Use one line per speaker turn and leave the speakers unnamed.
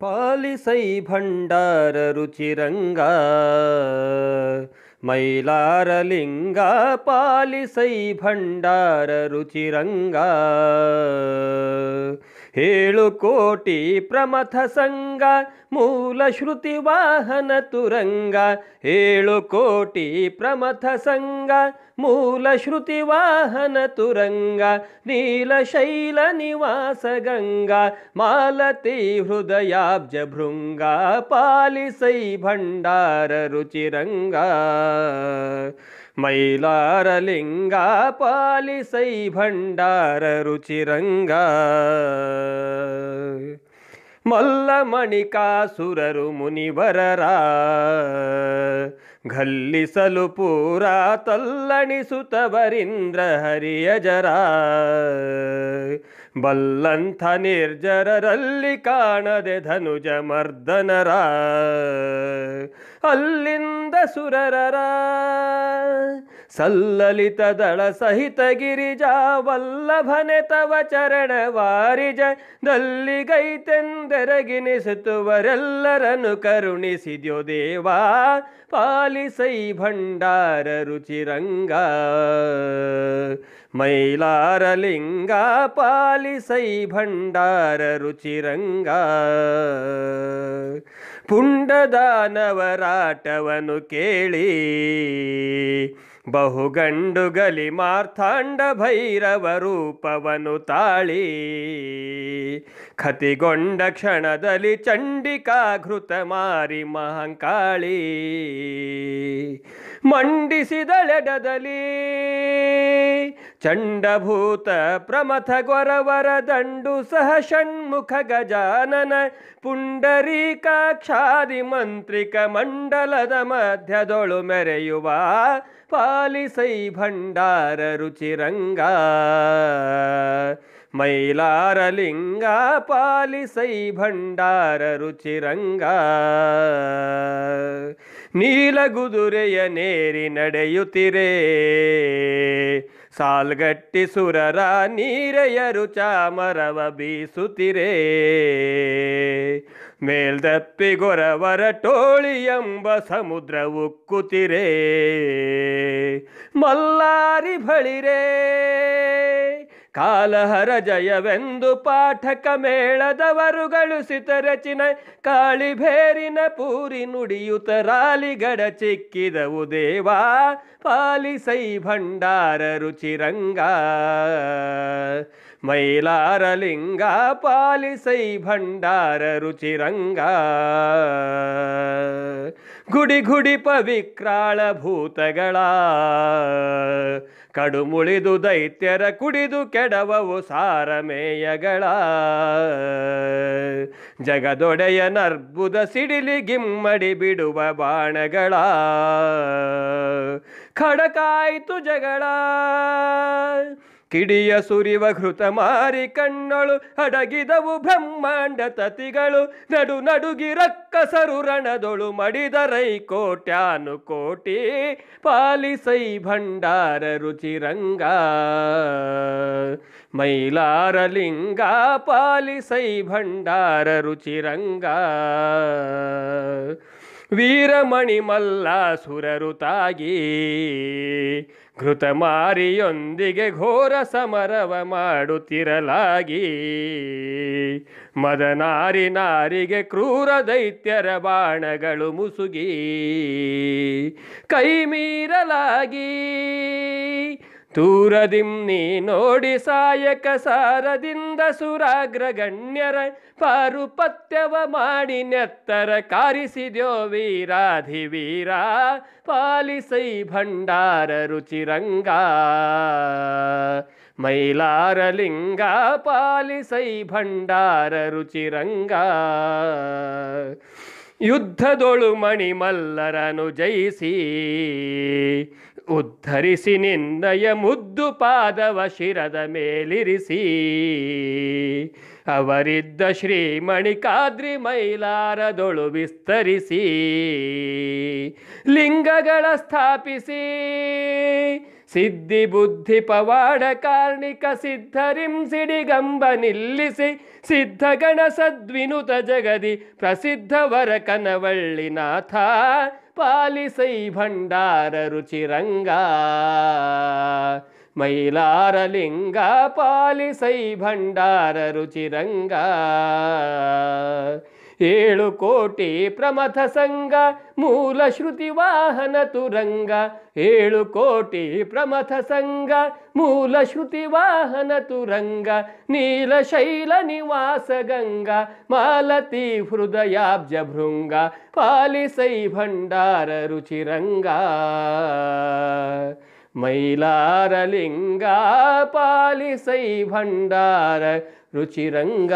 ಪಾಲಿಸೈ ಭಂಡಾರ ರುಚಿರಂಗ ಮೈಲಾರಲಿಂಗ ಪಾಲಿಸೈ ಭಂಡಾರ ರುಚಿರಂಗ 7 ಕೋಟಿ ಪ್ರಮಥ ಸಂಗ ಮೂಲ ಶ್ರುತಿ ವಾಹನ ತುರಂಗ 7 ಕೋಟಿ ಪ್ರಮಥ ಸಂಗ ಮೂಲ ಶ್ರುತಿ ವಾಹನ ತುರಂಗ ನೀಲಶೈಲ ನಿವಾಸ ಗಂಗಾ ಮಾಲತಿ ಹೃದಯಾಬ್ಜ ಭೃಂಗ ಪಾಲಿಸೈ ಭಂಡಾರ ರುಚಿರಂಗ ಮೈಲಾರಲಿಂಗ ಪಾಲಿಸೈ ಭಂಡಾರ ರುಚಿರಂಗ ಮಲ್ಲ ಮಣಿಕಾಸುರರು ಮುನಿವರರ ಘಲ್ಲಿಸಲು ಪೂರ ತಲ್ಲಣಿಸುತ್ತವರಿಂದ್ರ ಹರಿಯ ಜರ ಬಲ್ಲಂಥ ನಿರ್ಜರರಲ್ಲಿ ಕಾಣದೆ ಧನುಜ ಮರ್ದನರ ಅಲ್ಲಿಂದ ಸುರರರ ಸಲ್ಲಲಿತ ದಳ ಸಹಿತ ಗಿರಿಜಾ ವಲ್ಲಭನೆ ತವ ಚರಣ ವಾರಿಜ ದಲ್ಲಿಗೈತೆಂದೆರಗಿನಿಸುತ್ತುವರೆಲ್ಲರನ್ನು ಕರುಣಿಸಿದ್ಯೋ ದೇವಾ ಪಾಲಿಸೈ ಭಂಡಾರ ರುಚಿರಂಗ ಮೈಲಾರಲಿಂಗ ಪಾಲಿಸೈ ಭಂಡಾರ ರುಚಿರಂಗ ಪುಂಡದಾನವರಾಟವನು ಕೇಳಿ ಬಹುಗಂಡುಗಲಿ ಮಾರ್ಥಾಂಡ ಭೈರವ ರೂಪವನು ತಾಳಿ ಖತಿಗೊಂಡ ಕ್ಷಣದಲ್ಲಿ ಚಂಡಿಕಾಘೃತ ಮಾರಿ ಮಹಂಕಾಳಿ ಮಂಡಿಸಿದಳೆಡದಲ್ಲಿ ಚಂಡಭೂತ ಪ್ರಮಥ ಗೊರವರ ದಂಡು ಸಹ ಷಣ್ಮುಖ ಗಜಾನನ ಪುಂಡರೀಕಾಕ್ಷಾದಿ ಮಂತ್ರಿಕ ಮಂಡಲದ ಮಧ್ಯದೊಳು ಮೆರೆಯುವ ಪಾಲಿಸೈ ಭಂಡಾರ ರುಚಿರಂಗ ಮೈಲಾರಲಿಂಗ ಪಾಲಿಸೈ ಭಂಡಾರ ರುಚಿರಂಗ ನೀಲಗುದುರೆಯ ನೇರಿ ನಡೆಯುತ್ತಿರೇ ಸಾಲ್ಗಟ್ಟಿ ಸುರರ ನೀರೆಯರು ಚಾಮರವ ಬೀಸುತ್ತಿರೇ ಮೇಲ್ದಪ್ಪಿ ಗೊರವರ ಟೋಳಿ ಎಂಬ ಸಮುದ್ರ ಉಕ್ಕುತ್ತಿರೇ ಮಲ್ಲಾರಿ ಬಳಿರೇ ಕಾಲಹರ ಜಯವೆಂದು ಪಾಠಕ ಮೇಳದವರುಗಳು ಸಿತರಚಿನ ಕಾಳಿಭೇರಿನ ಪೂರಿ ನುಡಿಯುತ್ತ ರಾಲಿಗಡ ಚಿಕ್ಕಿದವು ದೇವಾ ಪಾಲಿಸೈ ಭಂಡಾರ ರುಚಿರಂಗ ಮೈಲಾರಲಿಂಗ ಪಾಲಿಸೈ ಭಂಡಾರ ರುಚಿರಂಗ ಗುಡಿ ಗುಡಿ ಪವಿಕ್ರಾಳ ಭೂತಗಳ ಕಡುಮುಳಿದು ದೈತ್ಯರ ಕುಡಿದು ಕೆಡವವು ಸಾರಮೇಯಗಳ ಜಗದೊಡೆಯ ನರ್ಬುದ ಸಿಡಿಲಿ ಗಿಮ್ಮಡಿ ಬಿಡುವ ಬಾಣಗಳ ಖಡಕಾಯ್ತು ಜಗಳ ಕಿಡಿಯ ಸುರಿವ ಘೃತ ಮಾರಿ ಕಣ್ಣಳು ಅಡಗಿದವು ಬ್ರಹ್ಮಾಂಡ ತತಿಗಳು ನಡು ನಡುಗಿ ರಕ್ಕಸರು ರಣದೊಳು ಮಡಿದರೈ ಕೋಟ್ಯಾನು ಕೋಟಿ ಪಾಲಿಸೈ ಭಂಡಾರ ರುಚಿರಂಗ ಮೈಲಾರಲಿಂಗ ಪಾಲಿಸೈ ಭಂಡಾರ ರುಚಿರಂಗ ವೀರಮಣಿ ಮಲ್ಲಾಸುರರು ತಾಗಿ ಘೃತಮಾರಿಯೊಂದಿಗೆ ಘೋರ ಸಮರವ ಮಾಡುತ್ತಿರಲಾಗಿ ಮದನಾರಿ ನಾರಿಗೆ ಕ್ರೂರ ದೈತ್ಯರ ಬಾಣಗಳು ಮುಸುಗಿ ಕೈ ಮೀರಲಾಗಿ ತೂರದಿಂ ನೀ ನೋಡಿ ಸಾಯಕ ಸಾರದಿಂದ ಸುರಾಗ್ರಗಣ್ಯರ ಪಾರುಪತ್ಯವ ಮಾಡಿ ನೆತ್ತರ ಕಾರಿಸಿದ್ಯೋ ವೀರಾಧಿವೀರ ಪಾಲಿಸೈ ಭಂಡಾರ ರುಚಿರಂಗ ಮೈಲಾರಲಿಂಗ ಪಾಲಿಸೈ ಭಂಡಾರ ರುಚಿರಂಗ ಯುದ್ಧದೊಳು ಮಣಿಮಲ್ಲರನು ಜಯಿಸಿ ಉದ್ಧರಿಸಿ ನಿನ್ನಯ ಮುದ್ದು ಪಾದವ ಶಿರದ ಮೇಲಿರಿಸಿ ಅವರಿದ್ದ ಶ್ರೀಮಣಿಕಾದ್ರಿ ಮೈಲಾರದೊಳು ವಿಸ್ತರಿಸಿ ಲಿಂಗಗಳ ಸ್ಥಾಪಿಸಿ ಸಿದ್ಧಿ ಬುದ್ಧಿ ಪವಾಡ ಕಾರ್ಣಿಕ ಸಿದ್ಧರಿಂ ಸಿಡಿಗಂಬ ನಿಲ್ಲಿಸಿ ಸಿದ್ಧಗಣ ಸದ್ವಿನುತ ಜಗದಿ ಪ್ರಸಿದ್ಧ ವರ ಕನವಳ್ಳಿನಾಥ ಪಾಲಿಸೈ ಭಂಡಾರ ರುಚಿರಂಗ ಮೈಲಾರಲಿಂಗ ಪಾಲಿಸೈ ಭಂಡಾರ ರುಚಿರಂಗ 7 ಕೋಟಿ ಪ್ರಮಥ ಸಂಘ ಮೂಲ ಶ್ರುತಿ ವಾಹನ ತುರಂಗ 7 ಕೋಟಿ ಪ್ರಮಥ ಸಂಘ ಮೂಲ ಶ್ರುತಿ ವಾಹನ ತುರಂಗ ನೀಲಶೈಲ ನಿವಾಸ ಗಂಗಾ ಮಾಲತಿ ಹೃದಯಾಬ್ಜ ಭೃಂಗ ಪಾಲಿಸೈ ಭಂಡಾರ ರುಚಿರಂಗ ಮೈಲಾರಲಿಂಗ ಪಾಲಿಸೈ ಭಂಡಾರ ರುಚಿರಂಗ